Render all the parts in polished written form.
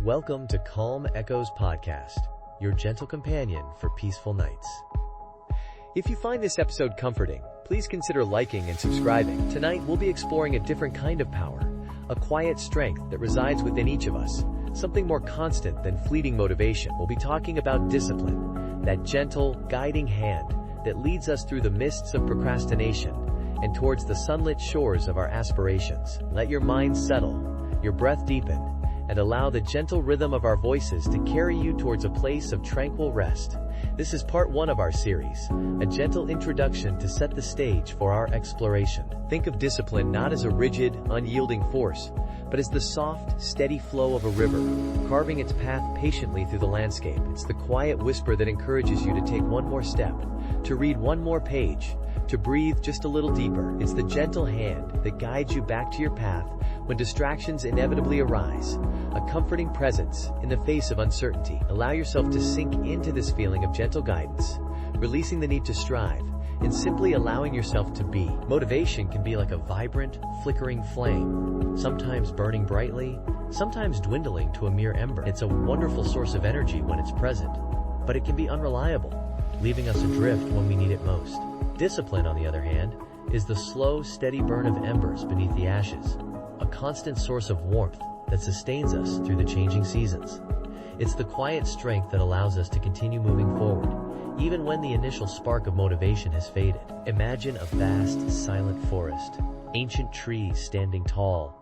Welcome to Calm Echoes Podcast, your gentle companion for peaceful nights. If you find this episode comforting, please consider liking and subscribing. Tonight, we'll be exploring a different kind of power, a quiet strength that resides within each of us, something more constant than fleeting motivation. We'll be talking about discipline, that gentle, guiding hand that leads us through the mists of procrastination and towards the sunlit shores of our aspirations. Let your mind settle, your breath deepen, and allow the gentle rhythm of our voices to carry you towards a place of tranquil rest. This is part one of our series, a gentle introduction to set the stage for our exploration. Think of discipline not as a rigid, unyielding force, but as the soft, steady flow of a river, carving its path patiently through the landscape. It's the quiet whisper that encourages you to take one more step, to read one more page, to breathe just a little deeper. It's the gentle hand that guides you back to your path when distractions inevitably arise, a comforting presence in the face of uncertainty. Allow yourself to sink into this feeling of gentle guidance, releasing the need to strive, and simply allowing yourself to be. Motivation can be like a vibrant, flickering flame, sometimes burning brightly, sometimes dwindling to a mere ember. It's a wonderful source of energy when it's present, but it can be unreliable, leaving us adrift when we need it most. Discipline, on the other hand, is the slow, steady burn of embers beneath the ashes, a constant source of warmth that sustains us through the changing seasons. It's the quiet strength that allows us to continue moving forward, even when the initial spark of motivation has faded. Imagine a vast, silent forest, ancient trees standing tall,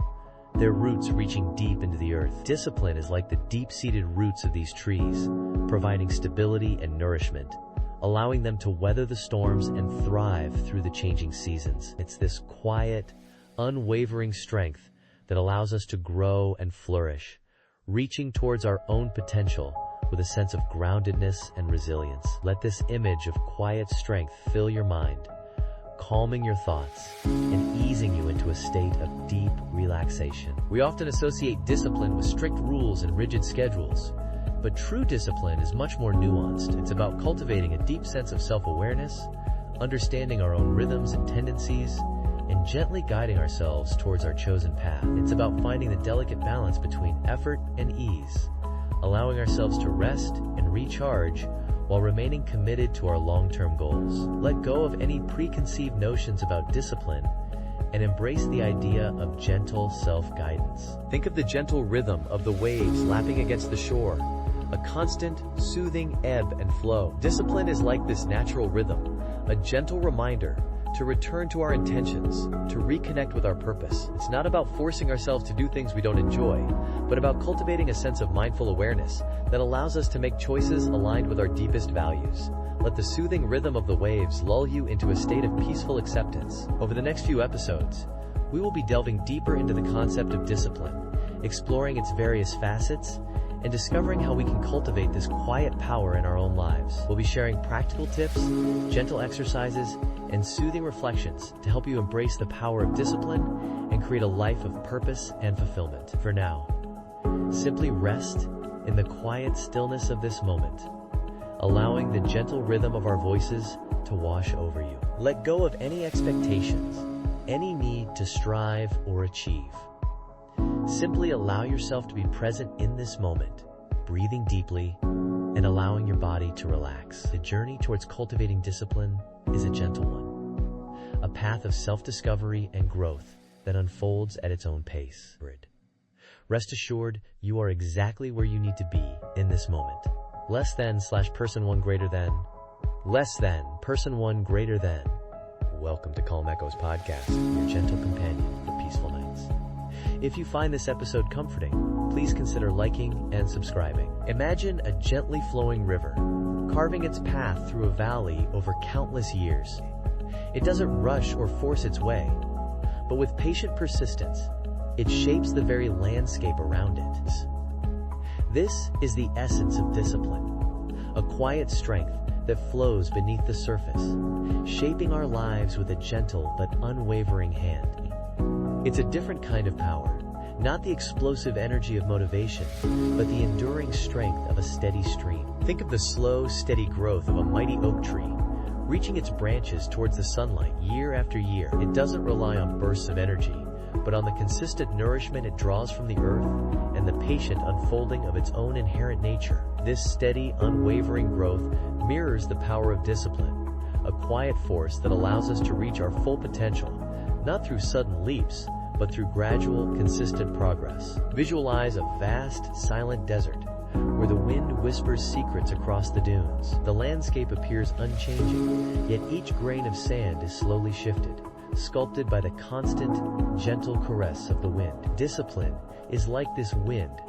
their roots reaching deep into the earth. Discipline is like the deep-seated roots of these trees, providing stability and nourishment, allowing them to weather the storms and thrive through the changing seasons. It's this quiet, unwavering strength that allows us to grow and flourish, reaching towards our own potential with a sense of groundedness and resilience. Let this image of quiet strength fill your mind, calming your thoughts and easing you into a state of deep relaxation. We often associate discipline with strict rules and rigid schedules, but true discipline is much more nuanced. It's about cultivating a deep sense of self-awareness, understanding our own rhythms and tendencies, and gently guiding ourselves towards our chosen path. It's about finding the delicate balance between effort and ease, allowing ourselves to rest and recharge while remaining committed to our long-term goals. Let go of any preconceived notions about discipline and embrace the idea of gentle self-guidance. Think of the gentle rhythm of the waves lapping against the shore, a constant, soothing ebb and flow. Discipline is like this natural rhythm, a gentle reminder to return to our intentions, to reconnect with our purpose. It's not about forcing ourselves to do things we don't enjoy, but about cultivating a sense of mindful awareness that allows us to make choices aligned with our deepest values. Let the soothing rhythm of the waves lull you into a state of peaceful acceptance. Over the next few episodes, we will be delving deeper into the concept of discipline, exploring its various facets, and discovering how we can cultivate this quiet power in our own lives. We'll be sharing practical tips, gentle exercises, and soothing reflections to help you embrace the power of discipline and create a life of purpose and fulfillment. For now, simply rest in the quiet stillness of this moment, allowing the gentle rhythm of our voices to wash over you. Let go of any expectations, any need to strive or achieve. Simply allow yourself to be present in this moment, breathing deeply and allowing your body to relax. The journey towards cultivating discipline is a gentle one, a path of self-discovery and growth that unfolds at its own pace. Rest assured, you are exactly where you need to be in this moment. Less than / person one greater than. Less than person one greater than. Welcome to Calm Echoes Podcast, your gentle companion for peaceful nights. If you find this episode comforting, please consider liking and subscribing. Imagine a gently flowing river, carving its path through a valley over countless years. It doesn't rush or force its way, but with patient persistence, it shapes the very landscape around it. This is the essence of discipline, a quiet strength that flows beneath the surface, shaping our lives with a gentle but unwavering hand. It's a different kind of power, not the explosive energy of motivation, but the enduring strength of a steady stream. Think of the slow, steady growth of a mighty oak tree, reaching its branches towards the sunlight year after year. It doesn't rely on bursts of energy, but on the consistent nourishment it draws from the earth and the patient unfolding of its own inherent nature. This steady, unwavering growth mirrors the power of discipline, a quiet force that allows us to reach our full potential, not through sudden leaps, but through gradual, consistent progress. Visualize a vast, silent desert, where the wind whispers secrets across the dunes. The landscape appears unchanging, yet each grain of sand is slowly shifted, sculpted by the constant, gentle caress of the wind. Discipline is like this wind,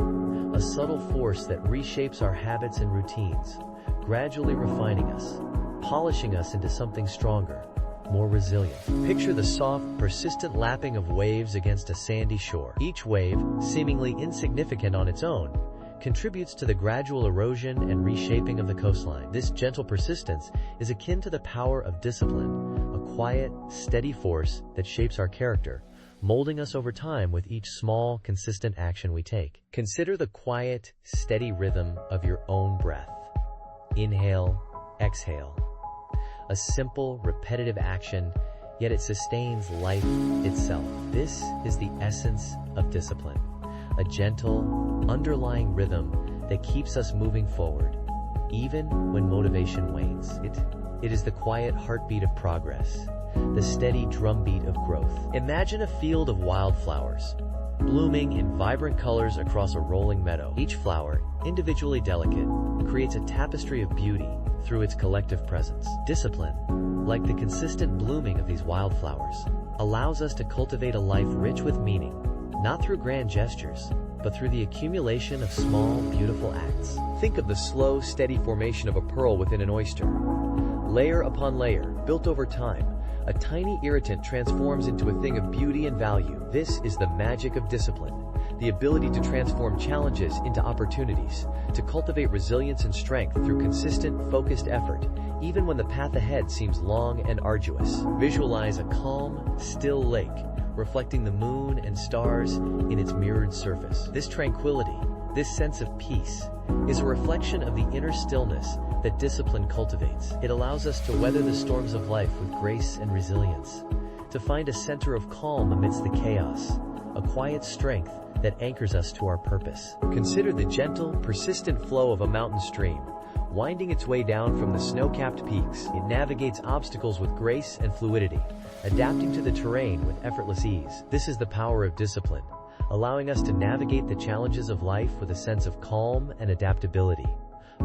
a subtle force that reshapes our habits and routines, gradually refining us, polishing us into something stronger, more resilient. Picture the soft, persistent lapping of waves against a sandy shore. Each wave, seemingly insignificant on its own, contributes to the gradual erosion and reshaping of the coastline. This gentle persistence is akin to the power of discipline, a quiet, steady force that shapes our character, molding us over time with each small, consistent action we take. Consider the quiet, steady rhythm of your own breath. Inhale, exhale. A simple, repetitive action, yet it sustains life itself. This is the essence of discipline. A gentle, underlying rhythm that keeps us moving forward, even when motivation wanes. It is the quiet heartbeat of progress, the steady drumbeat of growth. Imagine a field of wildflowers, blooming in vibrant colors across a rolling meadow. Each flower, individually delicate, creates a tapestry of beauty through its collective presence. Discipline, like the consistent blooming of these wildflowers, allows us to cultivate a life rich with meaning, not through grand gestures, but through the accumulation of small, beautiful acts. Think of the slow, steady formation of a pearl within an oyster. Layer upon layer, built over time, a tiny irritant transforms into a thing of beauty and value. This is the magic of discipline, the ability to transform challenges into opportunities, to cultivate resilience and strength through consistent, focused effort, even when the path ahead seems long and arduous. Visualize a calm, still lake, reflecting the moon and stars in its mirrored surface. This tranquility, this sense of peace, is a reflection of the inner stillness that discipline cultivates. It allows us to weather the storms of life with grace and resilience, to find a center of calm amidst the chaos, a quiet strength that anchors us to our purpose. Consider the gentle, persistent flow of a mountain stream, winding its way down from the snow-capped peaks. It navigates obstacles with grace and fluidity, adapting to the terrain with effortless ease. This is the power of discipline, allowing us to navigate the challenges of life with a sense of calm and adaptability,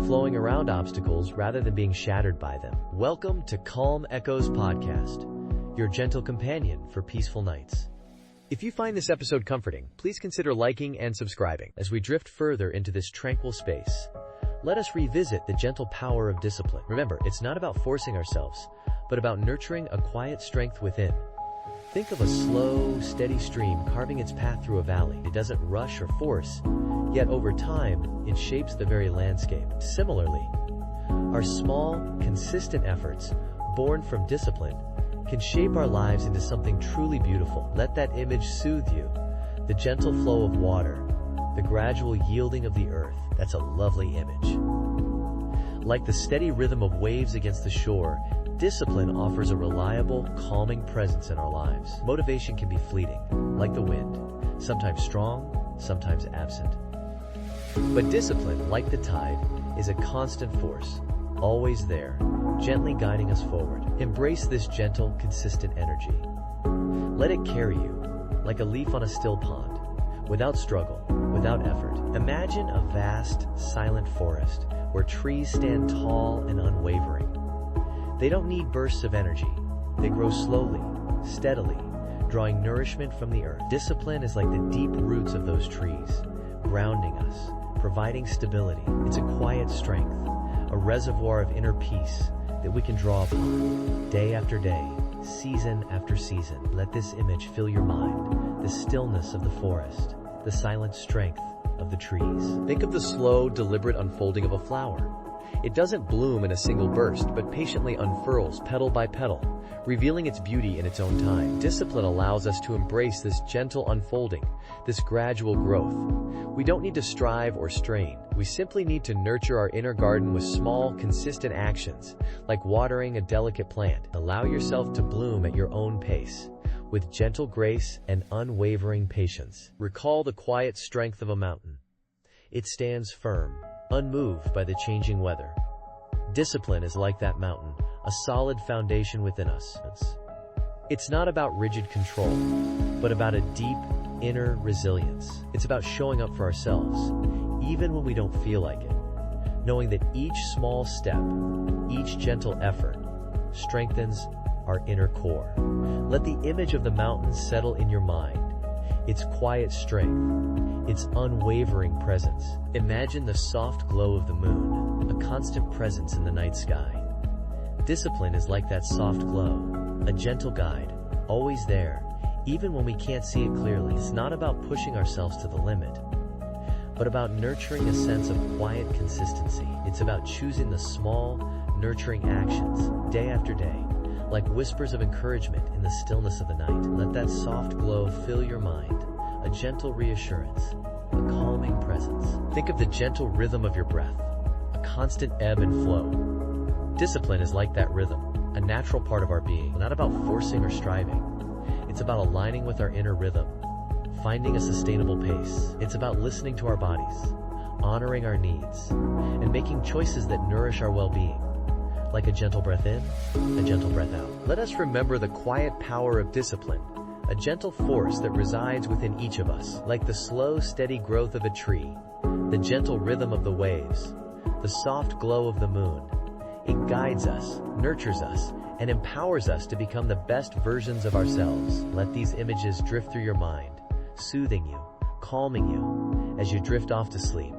flowing around obstacles rather than being shattered by them. Welcome to Calm Echoes Podcast, your gentle companion for peaceful nights. If you find this episode comforting, please consider liking and subscribing. As we drift further into this tranquil space, let us revisit the gentle power of discipline. Remember, it's not about forcing ourselves, but about nurturing a quiet strength within. Think of a slow, steady stream carving its path through a valley. It doesn't rush or force, yet over time, it shapes the very landscape. Similarly, our small, consistent efforts, born from discipline, can shape our lives into something truly beautiful. Let that image soothe you. The gentle flow of water, the gradual yielding of the earth. That's a lovely image. Like the steady rhythm of waves against the shore, discipline offers a reliable, calming presence in our lives. Motivation can be fleeting, like the wind, sometimes strong, sometimes absent. But discipline, like the tide, is a constant force, always there, gently guiding us forward. Embrace this gentle, consistent energy. Let it carry you, like a leaf on a still pond, without struggle, without effort. Imagine a vast, silent forest where trees stand tall and unwavering. They don't need bursts of energy. They grow slowly, steadily, drawing nourishment from the earth. Discipline is like the deep roots of those trees, grounding us, providing stability. It's a quiet strength, a reservoir of inner peace that we can draw upon day after day, season after season. Let this image fill your mind, the stillness of the forest, the silent strength of the trees. Think of the slow, deliberate unfolding of a flower. It doesn't bloom in a single burst, but patiently unfurls petal by petal, revealing its beauty in its own time. Discipline allows us to embrace this gentle unfolding, this gradual growth. We don't need to strive or strain. We simply need to nurture our inner garden with small, consistent actions, like watering a delicate plant. Allow yourself to bloom at your own pace, with gentle grace and unwavering patience. Recall the quiet strength of a mountain. It stands firm, unmoved by the changing weather. Discipline is like that mountain, a solid foundation within us. It's not about rigid control, but about a deep, inner resilience. It's about showing up for ourselves, even when we don't feel like it. Knowing that each small step, each gentle effort, strengthens our inner core. Let the image of the mountain settle in your mind, its quiet strength, its unwavering presence. Imagine the soft glow of the moon, a constant presence in the night sky. Discipline is like that soft glow, a gentle guide, always there, even when we can't see it clearly. It's not about pushing ourselves to the limit, but about nurturing a sense of quiet consistency. It's about choosing the small, nurturing actions, day after day, like whispers of encouragement in the stillness of the night. Let that soft glow fill your mind, a gentle reassurance, a calming presence. Think of the gentle rhythm of your breath, a constant ebb and flow. Discipline is like that rhythm, a natural part of our being, not about forcing or striving. It's about aligning with our inner rhythm, finding a sustainable pace. It's about listening to our bodies, honoring our needs, and making choices that nourish our well-being. Like a gentle breath in, a gentle breath out. Let us remember the quiet power of discipline, a gentle force that resides within each of us. Like the slow, steady growth of a tree, the gentle rhythm of the waves, the soft glow of the moon. It guides us, nurtures us, and empowers us to become the best versions of ourselves. Let these images drift through your mind, soothing you, calming you, as you drift off to sleep.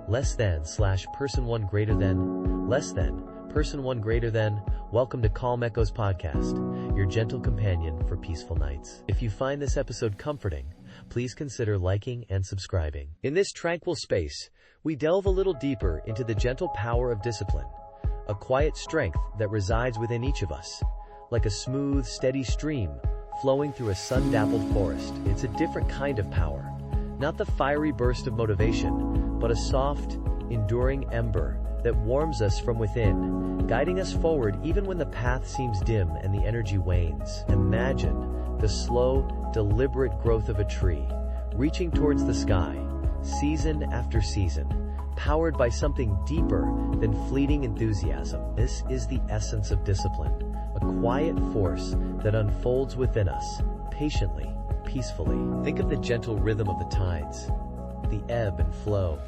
Less than / person one greater than, less than, person one greater than. Welcome to Calm Echoes Podcast, your gentle companion for peaceful nights. If you find this episode comforting, please consider liking and subscribing. In this tranquil space, we delve a little deeper into the gentle power of discipline, a quiet strength that resides within each of us. Like a smooth, steady stream flowing through a sun-dappled forest, it's a different kind of power. Not the fiery burst of motivation, but a soft, enduring ember that warms us from within, guiding us forward even when the path seems dim and the energy wanes. Imagine the slow, deliberate growth of a tree, reaching towards the sky, season after season, powered by something deeper than fleeting enthusiasm. This is the essence of discipline, a quiet force that unfolds within us, patiently, peacefully. Think of the gentle rhythm of the tides, the ebb and flow,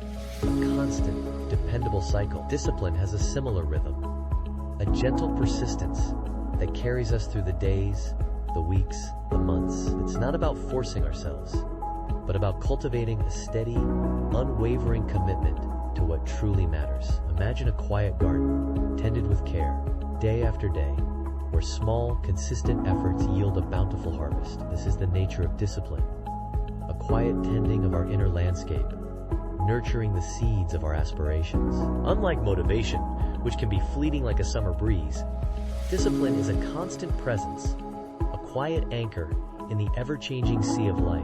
a constant, dependable cycle. Discipline has a similar rhythm, a gentle persistence that carries us through the days, the weeks, the months. It's not about forcing ourselves, but about cultivating a steady, unwavering commitment to what truly matters. Imagine a quiet garden, tended with care, day after day, where small, consistent efforts yield a bountiful harvest. This is the nature of discipline, a quiet tending of our inner landscape, nurturing the seeds of our aspirations. Unlike motivation, which can be fleeting like a summer breeze, discipline is a constant presence, a quiet anchor in the ever-changing sea of life.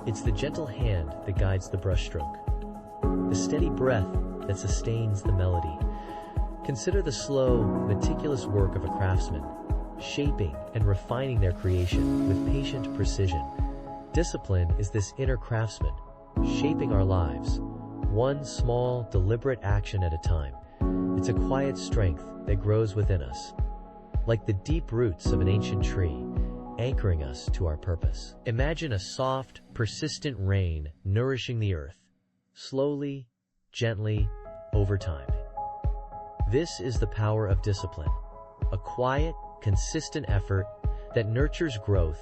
It's the gentle hand that guides the brushstroke, the steady breath that sustains the melody. Consider the slow, meticulous work of a craftsman, shaping and refining their creation with patient precision. Discipline is this inner craftsman, shaping our lives, one small, deliberate action at a time. It's a quiet strength that grows within us, like the deep roots of an ancient tree, anchoring us to our purpose. Imagine a soft, persistent rain nourishing the earth, slowly, gently, over time. This is the power of discipline, a quiet, consistent effort that nurtures growth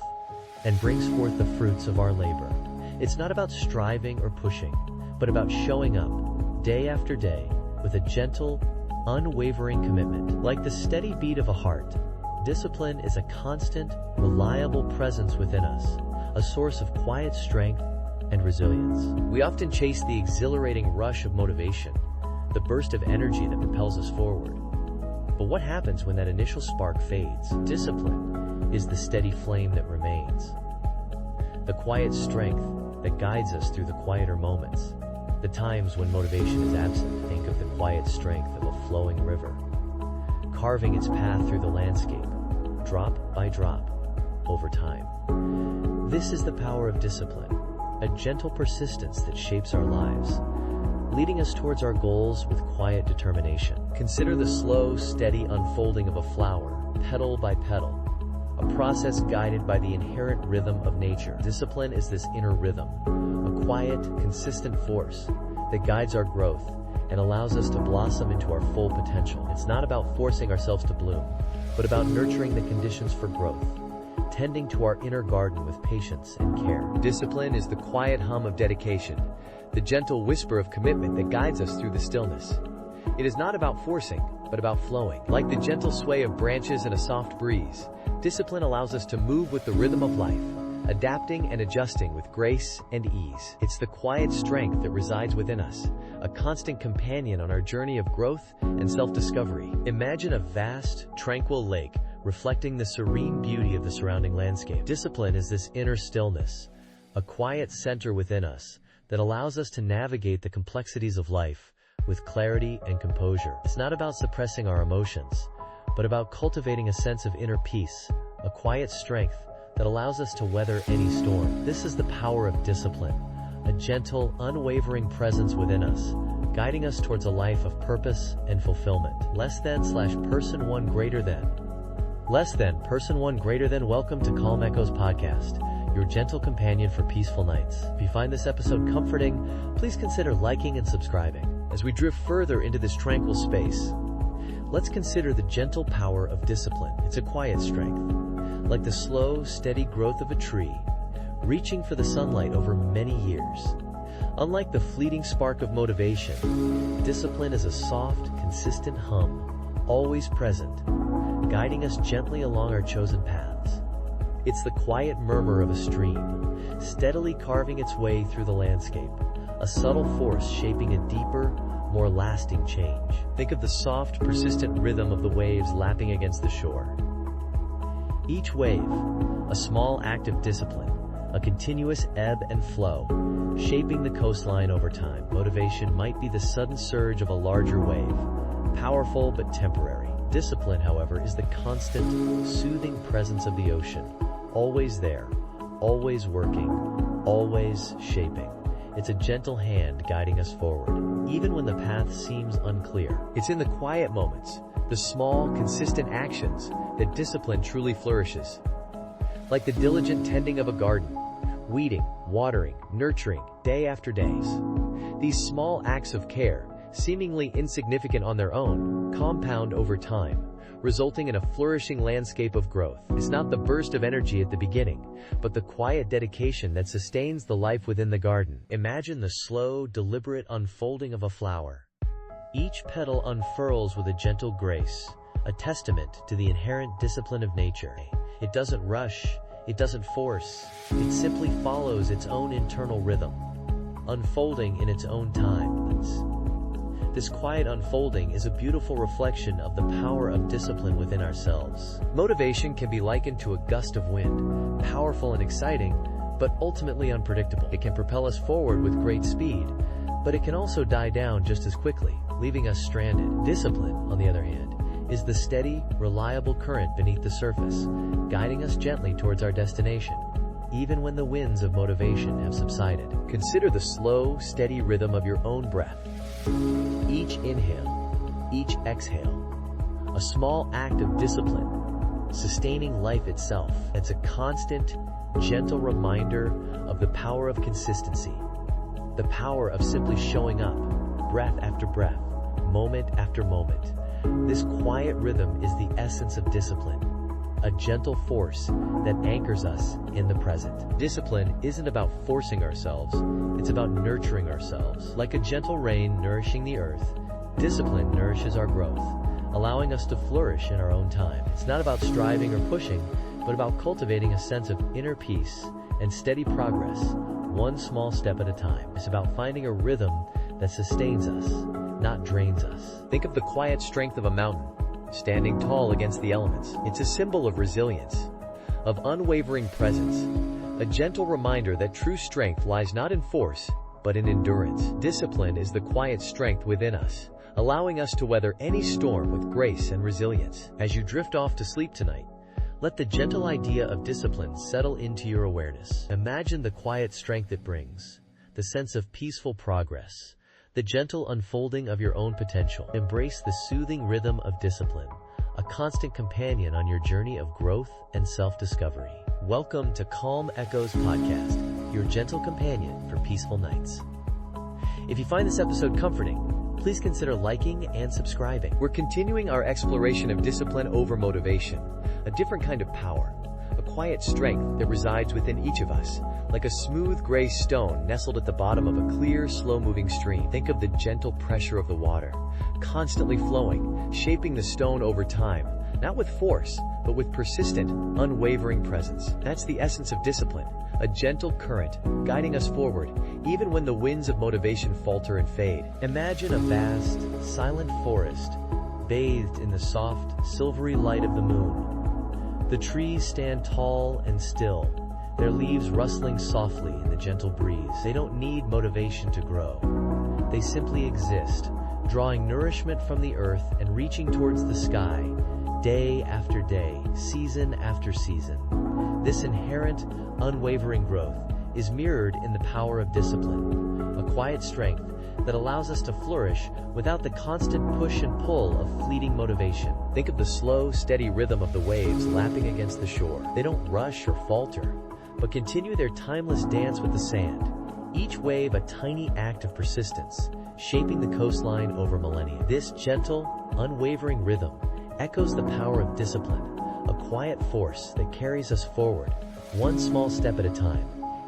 and brings forth the fruits of our labor. It's not about striving or pushing, but about showing up, day after day, with a gentle, unwavering commitment. Like the steady beat of a heart, discipline is a constant, reliable presence within us, a source of quiet strength and resilience. We often chase the exhilarating rush of motivation, the burst of energy that propels us forward. But what happens when that initial spark fades? Discipline is the steady flame that remains, the quiet strength that guides us through the quieter moments, the times when motivation is absent. Think of the quiet strength of a flowing river, carving its path through the landscape, drop by drop, over time. This is the power of discipline, a gentle persistence that shapes our lives, leading us towards our goals with quiet determination. Consider the slow, steady unfolding of a flower, petal by petal, a process guided by the inherent rhythm of nature. Discipline is this inner rhythm, a quiet, consistent force that guides our growth and allows us to blossom into our full potential. It's not about forcing ourselves to bloom, but about nurturing the conditions for growth, tending to our inner garden with patience and care. Discipline is the quiet hum of dedication, the gentle whisper of commitment that guides us through the stillness. It is not about forcing, but about flowing. Like the gentle sway of branches in a soft breeze, discipline allows us to move with the rhythm of life, adapting and adjusting with grace and ease. It's the quiet strength that resides within us, a constant companion on our journey of growth and self-discovery. Imagine a vast, tranquil lake reflecting the serene beauty of the surrounding landscape. Discipline is this inner stillness, a quiet center within us that allows us to navigate the complexities of life with clarity and composure. It's not about suppressing our emotions, but about cultivating a sense of inner peace, a quiet strength that allows us to weather any storm. This is the power of discipline, a gentle, unwavering presence within us, guiding us towards a life of purpose and fulfillment. Person one greater than. Welcome to Calm Echoes Podcast, your gentle companion for peaceful nights. If you find this episode comforting, please consider liking and subscribing. As we drift further into this tranquil space, let's consider the gentle power of discipline. It's a quiet strength, like the slow, steady growth of a tree, reaching for the sunlight over many years. Unlike the fleeting spark of motivation, discipline is a soft, consistent hum, always present, guiding us gently along our chosen paths. It's the quiet murmur of a stream, steadily carving its way through the landscape, a subtle force shaping a deeper, more lasting change. Think of the soft, persistent rhythm of the waves lapping against the shore. Each wave, a small act of discipline, a continuous ebb and flow, shaping the coastline over time. Motivation might be the sudden surge of a larger wave, powerful but temporary. Discipline, however, is the constant, soothing presence of the ocean, always there, always working, always shaping. It's a gentle hand guiding us forward, even when the path seems unclear. It's in the quiet moments, the small, consistent actions, that discipline truly flourishes. Like the diligent tending of a garden, weeding, watering, nurturing, day after days. These small acts of care, seemingly insignificant on their own, compound over time, resulting in a flourishing landscape of growth. It's not the burst of energy at the beginning, but the quiet dedication that sustains the life within the garden. Imagine the slow, deliberate unfolding of a flower. Each petal unfurls with a gentle grace, a testament to the inherent discipline of nature. It doesn't rush, it doesn't force, it simply follows its own internal rhythm, unfolding in its own time. This quiet unfolding is a beautiful reflection of the power of discipline within ourselves. Motivation can be likened to a gust of wind, powerful and exciting, but ultimately unpredictable. It can propel us forward with great speed, but it can also die down just as quickly, leaving us stranded. Discipline, on the other hand, is the steady, reliable current beneath the surface, guiding us gently towards our destination, even when the winds of motivation have subsided. Consider the slow, steady rhythm of your own breath. Each inhale, each exhale, a small act of discipline, sustaining life itself. It's a constant, gentle reminder of the power of consistency, the power of simply showing up, breath after breath, moment after moment. This quiet rhythm is the essence of discipline, a gentle force that anchors us in the present. Discipline isn't about forcing ourselves, it's about nurturing ourselves. Like a gentle rain nourishing the earth, discipline nourishes our growth, allowing us to flourish in our own time. It's not about striving or pushing, but about cultivating a sense of inner peace and steady progress, one small step at a time. It's about finding a rhythm that sustains us, not drains us. Think of the quiet strength of a mountain, standing tall against the elements. It's a symbol of resilience, of unwavering presence, a gentle reminder that true strength lies not in force, but in endurance. Discipline is the quiet strength within us, allowing us to weather any storm with grace and resilience. As you drift off to sleep tonight, Let the gentle idea of discipline settle into your awareness. Imagine the quiet strength it brings, the sense of peaceful progress, the gentle unfolding of your own potential. Embrace the soothing rhythm of discipline, a constant companion on your journey of growth and self-discovery. Welcome to Calm Echoes Podcast, your gentle companion for peaceful nights. If you find this episode comforting, please consider liking and subscribing. We're continuing our exploration of discipline over motivation, a different kind of power, a quiet strength that resides within each of us, like a smooth gray stone nestled at the bottom of a clear, slow-moving stream. Think of the gentle pressure of the water, constantly flowing, shaping the stone over time, not with force, but with persistent, unwavering presence. That's the essence of discipline, a gentle current guiding us forward, even when the winds of motivation falter and fade. Imagine a vast, silent forest, bathed in the soft, silvery light of the moon. The trees stand tall and still, their leaves rustling softly in the gentle breeze. They don't need motivation to grow. They simply exist, drawing nourishment from the earth and reaching towards the sky, day after day, season after season. This inherent, unwavering growth is mirrored in the power of discipline, a quiet strength that allows us to flourish without the constant push and pull of fleeting motivation. Think of the slow, steady rhythm of the waves lapping against the shore. They don't rush or falter, but continue their timeless dance with the sand, each wave a tiny act of persistence, shaping the coastline over millennia. This gentle, unwavering rhythm echoes the power of discipline, a quiet force that carries us forward, one small step at a time,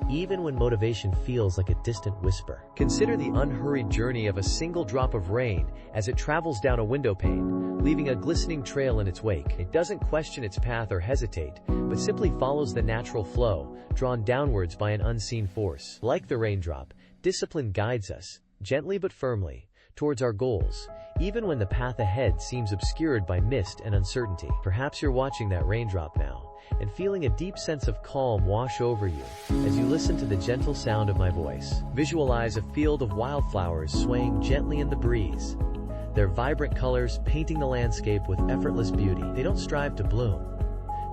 even when motivation feels like a distant whisper. Consider the unhurried journey of a single drop of rain as it travels down a window pane, leaving a glistening trail in its wake. It doesn't question its path or hesitate, but simply follows the natural flow, drawn downwards by an unseen force. Like the raindrop, discipline guides us, gently but firmly, towards our goals, even when the path ahead seems obscured by mist and uncertainty. Perhaps you're watching that raindrop now, and feeling a deep sense of calm wash over you as you listen to the gentle sound of my voice. Visualize a field of wildflowers swaying gently in the breeze, their vibrant colors painting the landscape with effortless beauty. They don't strive to bloom.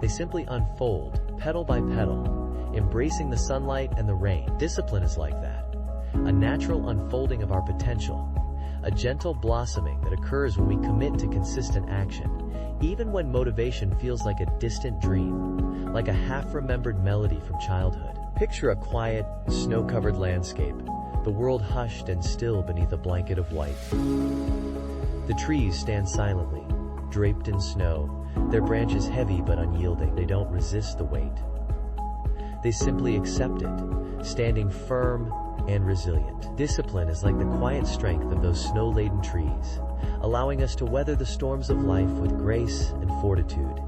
They simply unfold, petal by petal, embracing the sunlight and the rain. Discipline is like that, a natural unfolding of our potential, a gentle blossoming that occurs when we commit to consistent action, even when motivation feels like a distant dream, like a half-remembered melody from childhood. Picture a quiet, snow-covered landscape, the world hushed and still beneath a blanket of white. The trees stand silently, draped in snow, their branches heavy but unyielding. They don't resist the weight. They simply accept it, standing firm and resilient. Discipline is like the quiet strength of those snow-laden trees, allowing us to weather the storms of life with grace and fortitude,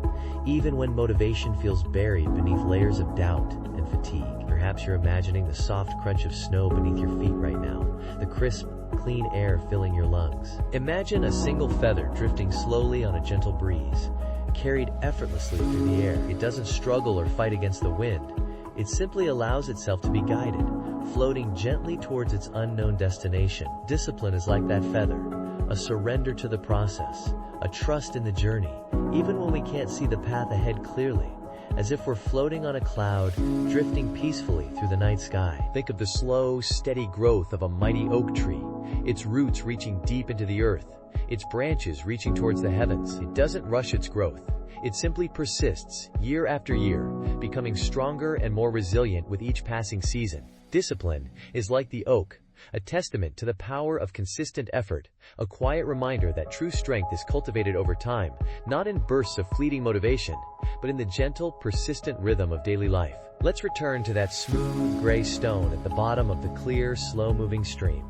even when motivation feels buried beneath layers of doubt and fatigue. Perhaps you're imagining the soft crunch of snow beneath your feet right now, the crisp, clean air filling your lungs. Imagine a single feather drifting slowly on a gentle breeze, carried effortlessly through the air. It doesn't struggle or fight against the wind. It simply allows itself to be guided, floating gently towards its unknown destination. Discipline is like that feather, a surrender to the process, a trust in the journey, even when we can't see the path ahead clearly, as if we're floating on a cloud, drifting peacefully through the night sky. Think of the slow, steady growth of a mighty oak tree, its roots reaching deep into the earth, its branches reaching towards the heavens. It doesn't rush its growth. It simply persists, year after year, becoming stronger and more resilient with each passing season. Discipline is like the oak, a testament to the power of consistent effort, a quiet reminder that true strength is cultivated over time, not in bursts of fleeting motivation, but in the gentle, persistent rhythm of daily life. Let's return to that smooth, gray stone at the bottom of the clear, slow-moving stream.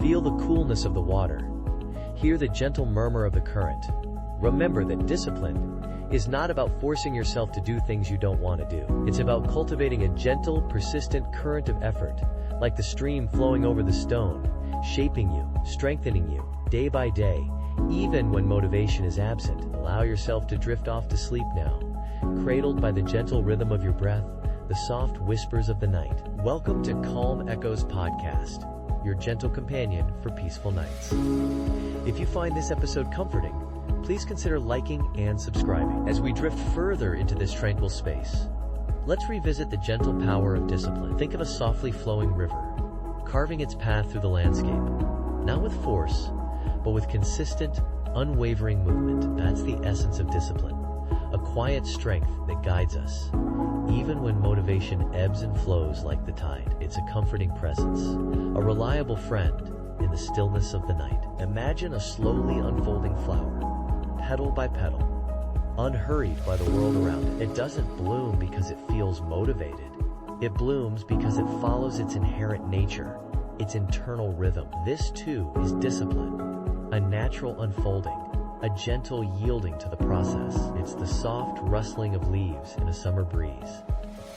Feel the coolness of the water. Hear the gentle murmur of the current. Remember that discipline is not about forcing yourself to do things you don't want to do. It's about cultivating a gentle, persistent current of effort, like the stream flowing over the stone, shaping you, strengthening you, day by day, even when motivation is absent. Allow yourself to drift off to sleep now, cradled by the gentle rhythm of your breath, the soft whispers of the night. Welcome to Calm Echoes Podcast, your gentle companion for peaceful nights. If you find this episode comforting, please consider liking and subscribing. As we drift further into this tranquil space, let's revisit the gentle power of discipline. Think of a softly flowing river, carving its path through the landscape, not with force, but with consistent, unwavering movement. That's the essence of discipline, a quiet strength that guides us. Even when motivation ebbs and flows like the tide, it's a comforting presence, a reliable friend in the stillness of the night. Imagine a slowly unfolding flower, petal by petal, unhurried by the world around it. It doesn't bloom because it feels motivated. It blooms because it follows its inherent nature, its internal rhythm. This too is discipline, a natural unfolding, a gentle yielding to the process. It's the soft rustling of leaves in a summer breeze,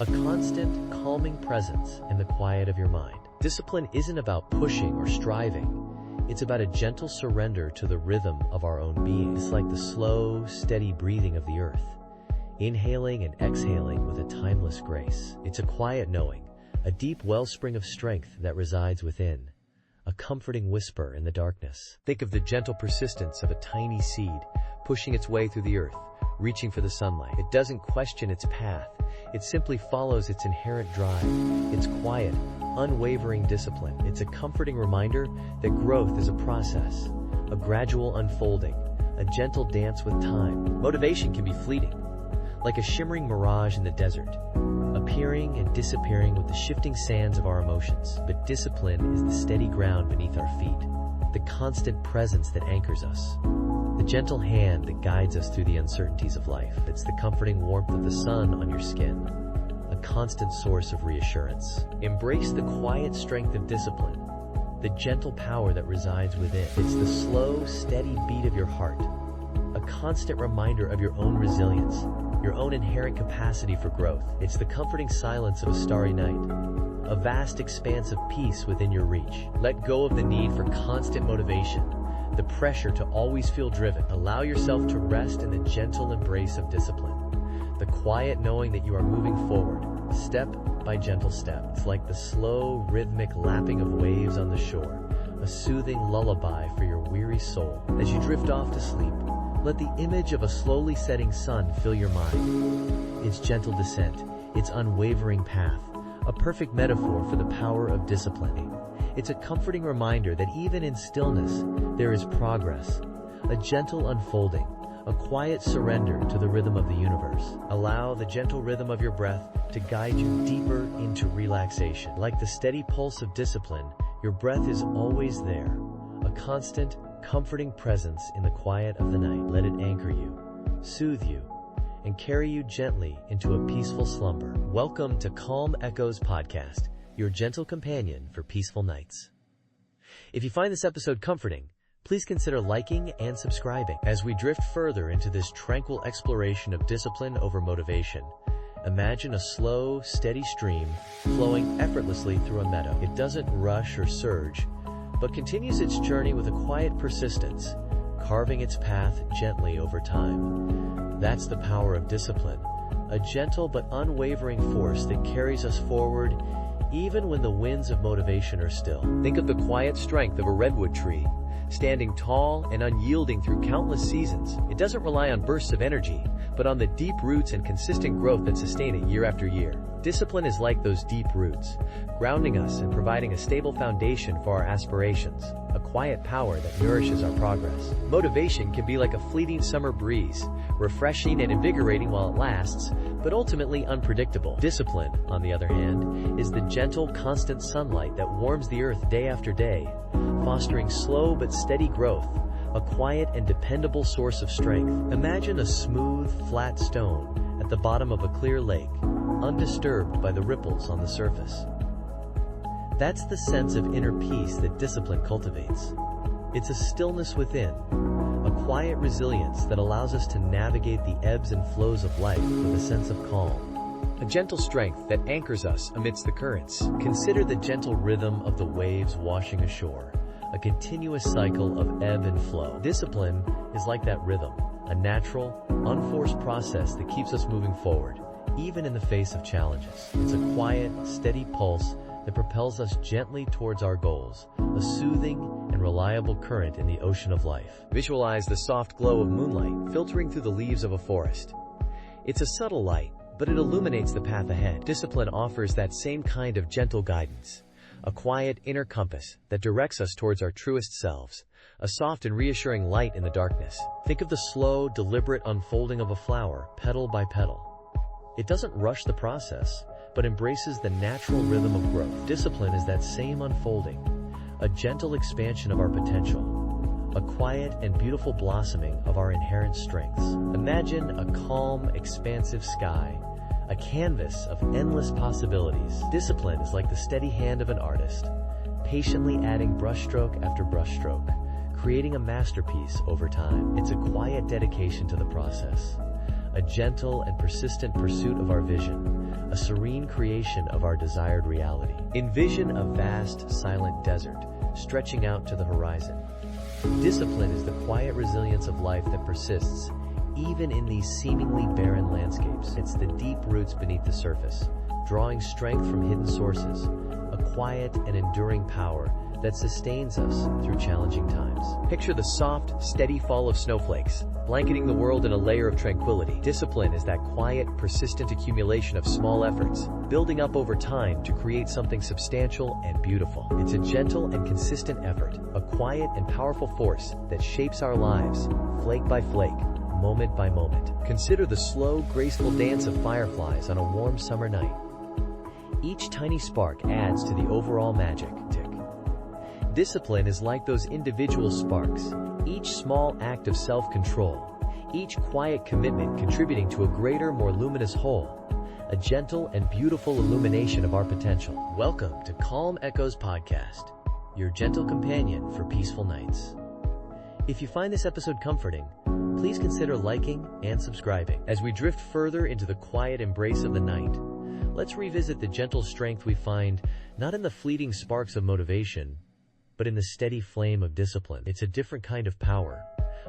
a constant, calming presence in the quiet of your mind. Discipline isn't about pushing or striving. It's about a gentle surrender to the rhythm of our own being. It's like the slow, steady breathing of the earth, inhaling and exhaling with a timeless grace. It's a quiet knowing, a deep wellspring of strength that resides within, a comforting whisper in the darkness. Think of the gentle persistence of a tiny seed pushing its way through the earth, reaching for the sunlight. It doesn't question its path. It simply follows its inherent drive, its quiet, unwavering discipline. It's a comforting reminder that growth is a process, a gradual unfolding, a gentle dance with time. Motivation can be fleeting, like a shimmering mirage in the desert, appearing and disappearing with the shifting sands of our emotions. But discipline is the steady ground beneath our feet, the constant presence that anchors us, the gentle hand that guides us through the uncertainties of life. It's the comforting warmth of the sun on your skin, a constant source of reassurance. Embrace the quiet strength of discipline, the gentle power that resides within. It's the slow, steady beat of your heart, a constant reminder of your own resilience, your own inherent capacity for growth. It's the comforting silence of a starry night, a vast expanse of peace within your reach. Let go of the need for constant motivation, the pressure to always feel driven. Allow yourself to rest in the gentle embrace of discipline, the quiet knowing that you are moving forward, step by gentle step. It's like the slow, rhythmic lapping of waves on the shore, a soothing lullaby for your weary soul. As you drift off to sleep, let the image of a slowly setting sun fill your mind. Its gentle descent, its unwavering path, a perfect metaphor for the power of discipline. It's a comforting reminder that even in stillness, there is progress, a gentle unfolding, a quiet surrender to the rhythm of the universe. Allow the gentle rhythm of your breath to guide you deeper into relaxation. Like the steady pulse of discipline, your breath is always there, a constant, comforting presence in the quiet of the night. Let it anchor you, soothe you, and carry you gently into a peaceful slumber. Welcome to Calm Echoes Podcast, your gentle companion for peaceful nights. If you find this episode comforting, please consider liking and subscribing. As we drift further into this tranquil exploration of discipline over motivation, imagine a slow, steady stream flowing effortlessly through a meadow. It doesn't rush or surge, but continues its journey with a quiet persistence, carving its path gently over time. That's the power of discipline, a gentle but unwavering force that carries us forward even when the winds of motivation are still. Think of the quiet strength of a redwood tree, standing tall and unyielding through countless seasons. It doesn't rely on bursts of energy, but on the deep roots and consistent growth that sustain it year after year. Discipline is like those deep roots, grounding us and providing a stable foundation for our aspirations, a quiet power that nourishes our progress. Motivation can be like a fleeting summer breeze, refreshing and invigorating while it lasts, but ultimately unpredictable. Discipline, on the other hand, is the gentle, constant sunlight that warms the earth day after day, fostering slow but steady growth, a quiet and dependable source of strength. Imagine a smooth, flat stone at the bottom of a clear lake, undisturbed by the ripples on the surface. That's the sense of inner peace that discipline cultivates. It's a stillness within, a quiet resilience that allows us to navigate the ebbs and flows of life with a sense of calm, a gentle strength that anchors us amidst the currents. Consider the gentle rhythm of the waves washing ashore, a continuous cycle of ebb and flow. Discipline is like that rhythm, a natural, unforced process that keeps us moving forward, even in the face of challenges. It's a quiet, steady pulse that propels us gently towards our goals, a soothing and and reliable current in the ocean of life. Visualize the soft glow of moonlight filtering through the leaves of a forest. It's a subtle light, but it illuminates the path ahead. Discipline offers that same kind of gentle guidance, a quiet inner compass that directs us towards our truest selves, a soft and reassuring light in the darkness. Think of the slow, deliberate unfolding of a flower, petal by petal. It doesn't rush the process, but embraces the natural rhythm of growth. Discipline is that same unfolding, a gentle expansion of our potential, a quiet and beautiful blossoming of our inherent strengths. Imagine a calm, expansive sky, a canvas of endless possibilities. Discipline is like the steady hand of an artist, patiently adding brushstroke after brushstroke, creating a masterpiece over time. It's a quiet dedication to the process, a gentle and persistent pursuit of our vision, a serene creation of our desired reality. Envision a vast, silent desert stretching out to the horizon. Discipline is the quiet resilience of life that persists even in these seemingly barren landscapes. It's the deep roots beneath the surface, drawing strength from hidden sources, a quiet and enduring power that sustains us through challenging times. Picture the soft, steady fall of snowflakes, blanketing the world in a layer of tranquility. Discipline is that quiet, persistent accumulation of small efforts, building up over time to create something substantial and beautiful. It's a gentle and consistent effort, a quiet and powerful force that shapes our lives, flake by flake, moment by moment. Consider the slow, graceful dance of fireflies on a warm summer night. Each tiny spark adds to the overall magic. Discipline is like those individual sparks, each small act of self-control, each quiet commitment contributing to a greater, more luminous whole, a gentle and beautiful illumination of our potential. Welcome to Calm Echoes Podcast, your gentle companion for peaceful nights. If you find this episode comforting, please consider liking and subscribing. As we drift further into the quiet embrace of the night, let's revisit the gentle strength we find not in the fleeting sparks of motivation, but in the steady flame of discipline. It's a different kind of power,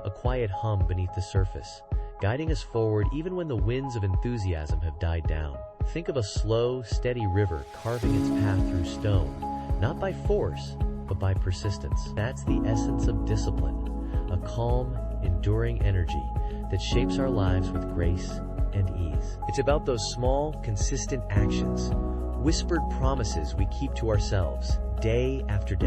a quiet hum beneath the surface, guiding us forward even when the winds of enthusiasm have died down. Think of a slow, steady river carving its path through stone, not by force, but by persistence. That's the essence of discipline, a calm, enduring energy that shapes our lives with grace and ease. It's about those small, consistent actions, whispered promises we keep to ourselves, day after day.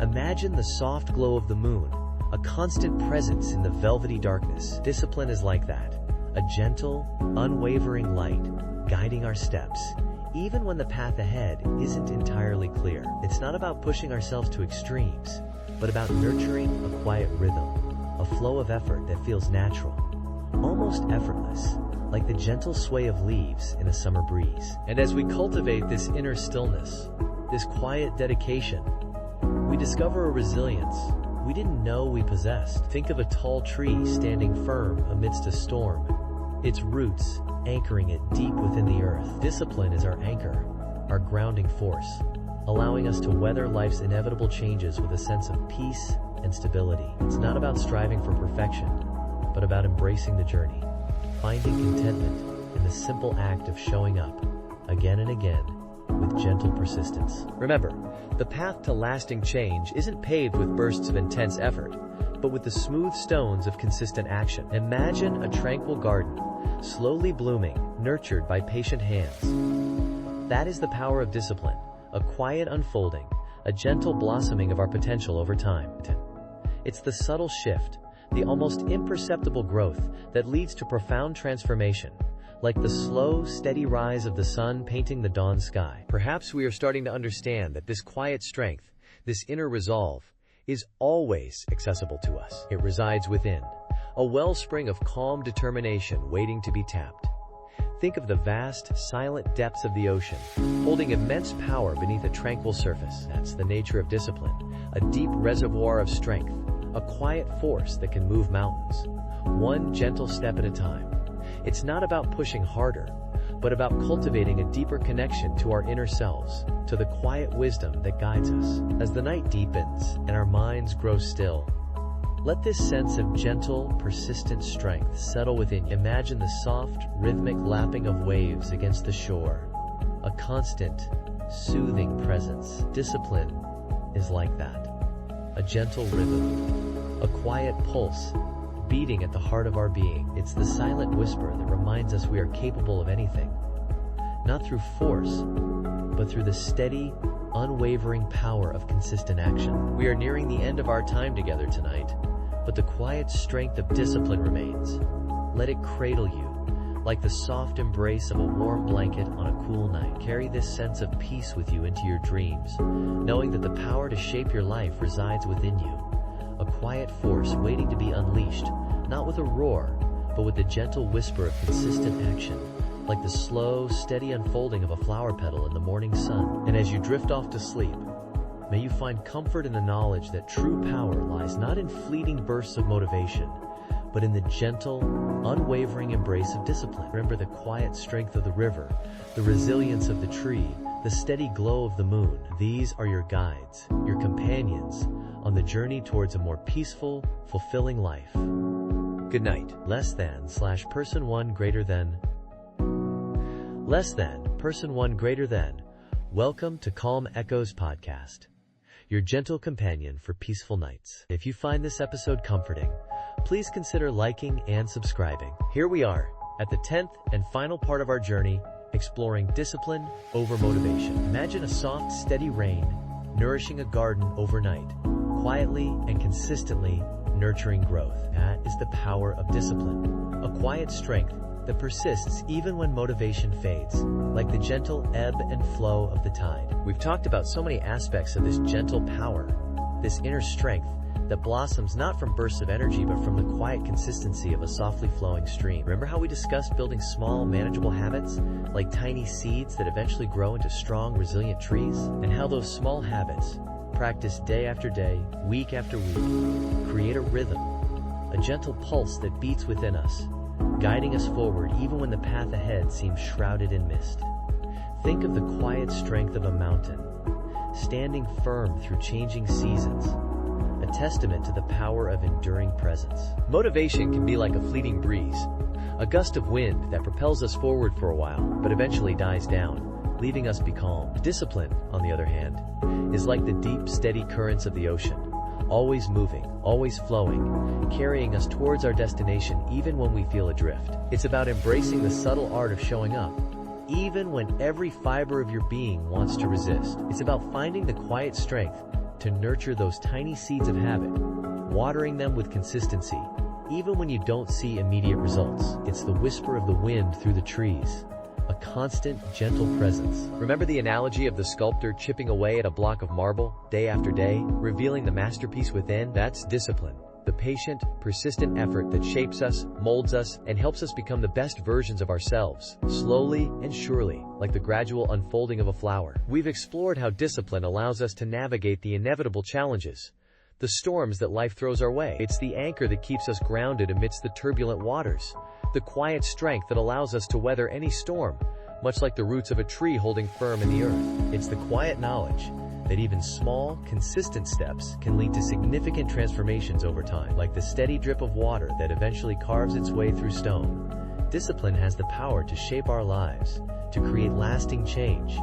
Imagine the soft glow of the moon, a constant presence in the velvety darkness. Discipline is like that, a gentle, unwavering light guiding our steps, even when the path ahead isn't entirely clear. It's not about pushing ourselves to extremes, but about nurturing a quiet rhythm, a flow of effort that feels natural, almost effortless, like the gentle sway of leaves in a summer breeze. And as we cultivate this inner stillness, this quiet dedication, we discover a resilience we didn't know we possessed. Think of a tall tree standing firm amidst a storm, its roots anchoring it deep within the earth. Discipline is our anchor, our grounding force, allowing us to weather life's inevitable changes with a sense of peace and stability. It's not about striving for perfection, but about embracing the journey, finding contentment in the simple act of showing up again and again with gentle persistence. Remember, the path to lasting change isn't paved with bursts of intense effort, but with the smooth stones of consistent action. Imagine a tranquil garden, slowly blooming, nurtured by patient hands. That is the power of discipline, a quiet unfolding, a gentle blossoming of our potential over time. It's the subtle shift, the almost imperceptible growth that leads to profound transformation, like the slow, steady rise of the sun painting the dawn sky. Perhaps we are starting to understand that this quiet strength, this inner resolve, is always accessible to us. It resides within, a wellspring of calm determination waiting to be tapped. Think of the vast, silent depths of the ocean, holding immense power beneath a tranquil surface. That's the nature of discipline, a deep reservoir of strength, a quiet force that can move mountains, one gentle step at a time. It's not about pushing harder, but about cultivating a deeper connection to our inner selves, to the quiet wisdom that guides us. As the night deepens and our minds grow still, let this sense of gentle, persistent strength settle within you. Imagine the soft, rhythmic lapping of waves against the shore, a constant, soothing presence. Discipline is like that, a gentle rhythm, a quiet pulse beating at the heart of our being. It's the silent whisper that reminds us we are capable of anything, not through force, but through the steady, unwavering power of consistent action. We are nearing the end of our time together tonight, but the quiet strength of discipline remains. Let it cradle you, like the soft embrace of a warm blanket on a cool night. Carry this sense of peace with you into your dreams, knowing that the power to shape your life resides within you. A quiet force waiting to be unleashed, not with a roar, but with the gentle whisper of consistent action, like the slow, steady unfolding of a flower petal in the morning sun. And as you drift off to sleep, may you find comfort in the knowledge that true power lies not in fleeting bursts of motivation, but in the gentle, unwavering embrace of discipline. Remember the quiet strength of the river, the resilience of the tree, the steady glow of the moon. These are your guides, your companions, on the journey towards a more peaceful, fulfilling life. Good night. Person 1 greater than. Person 1 greater than. Welcome to Calm Echoes Podcast, your gentle companion for peaceful nights. If you find this episode comforting, please consider liking and subscribing. Here we are, at the 10th and final part of our journey, exploring discipline over motivation. Imagine a soft, steady rain nourishing a garden overnight, quietly and consistently nurturing growth. That is the power of discipline, a quiet strength that persists even when motivation fades, like the gentle ebb and flow of the tide. We've talked about so many aspects of this gentle power, this inner strength that blossoms not from bursts of energy but from the quiet consistency of a softly flowing stream. Remember how we discussed building small, manageable habits, like tiny seeds that eventually grow into strong, resilient trees? And how those small habits, practiced day after day, week after week, create a rhythm, a gentle pulse that beats within us, guiding us forward even when the path ahead seems shrouded in mist. Think of the quiet strength of a mountain, standing firm through changing seasons, a testament to the power of enduring presence. Motivation can be like a fleeting breeze, a gust of wind that propels us forward for a while, but eventually dies down, leaving us becalmed. Discipline, on the other hand, is like the deep, steady currents of the ocean, always moving, always flowing, carrying us towards our destination even when we feel adrift. It's about embracing the subtle art of showing up, even when every fiber of your being wants to resist. It's about finding the quiet strength to nurture those tiny seeds of habit, watering them with consistency, even when you don't see immediate results. It's the whisper of the wind through the trees, a constant, gentle presence. Remember the analogy of the sculptor chipping away at a block of marble, day after day, revealing the masterpiece within? That's discipline. The patient, persistent effort that shapes us, molds us, and helps us become the best versions of ourselves, slowly and surely, like the gradual unfolding of a flower. We've explored how discipline allows us to navigate the inevitable challenges, the storms that life throws our way. It's the anchor that keeps us grounded amidst the turbulent waters, the quiet strength that allows us to weather any storm, much like the roots of a tree holding firm in the earth. It's the quiet knowledge that even small, consistent steps can lead to significant transformations over time, like the steady drip of water that eventually carves its way through stone. Discipline has the power to shape our lives, to create lasting change,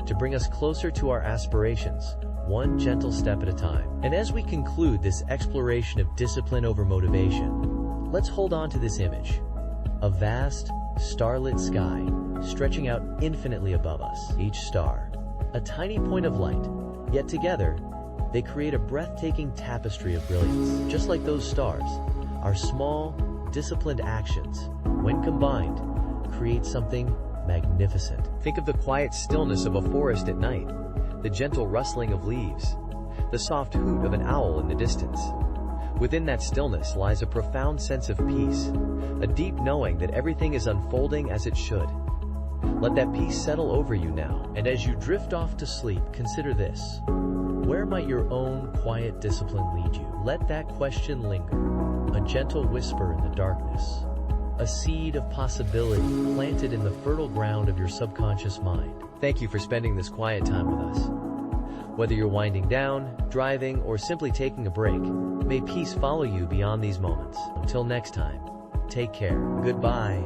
to bring us closer to our aspirations, one gentle step at a time. And as we conclude this exploration of discipline over motivation, let's hold on to this image. A vast, starlit sky stretching out infinitely above us, each star a tiny point of light, yet together they create a breathtaking tapestry of brilliance. Just like those stars, our small, disciplined actions, when combined, create something magnificent. Think of the quiet stillness of a forest at night, the gentle rustling of leaves, the soft hoot of an owl in the distance. Within that stillness lies a profound sense of peace, a deep knowing that everything is unfolding as it should. Let that peace settle over you now, and as you drift off to sleep, consider this. Where might your own quiet discipline lead you? Let that question linger, a gentle whisper in the darkness, a seed of possibility planted in the fertile ground of your subconscious mind. Thank you for spending this quiet time with us. Whether you're winding down, driving, or simply taking a break, may peace follow you beyond these moments. Until next time, take care. Goodbye.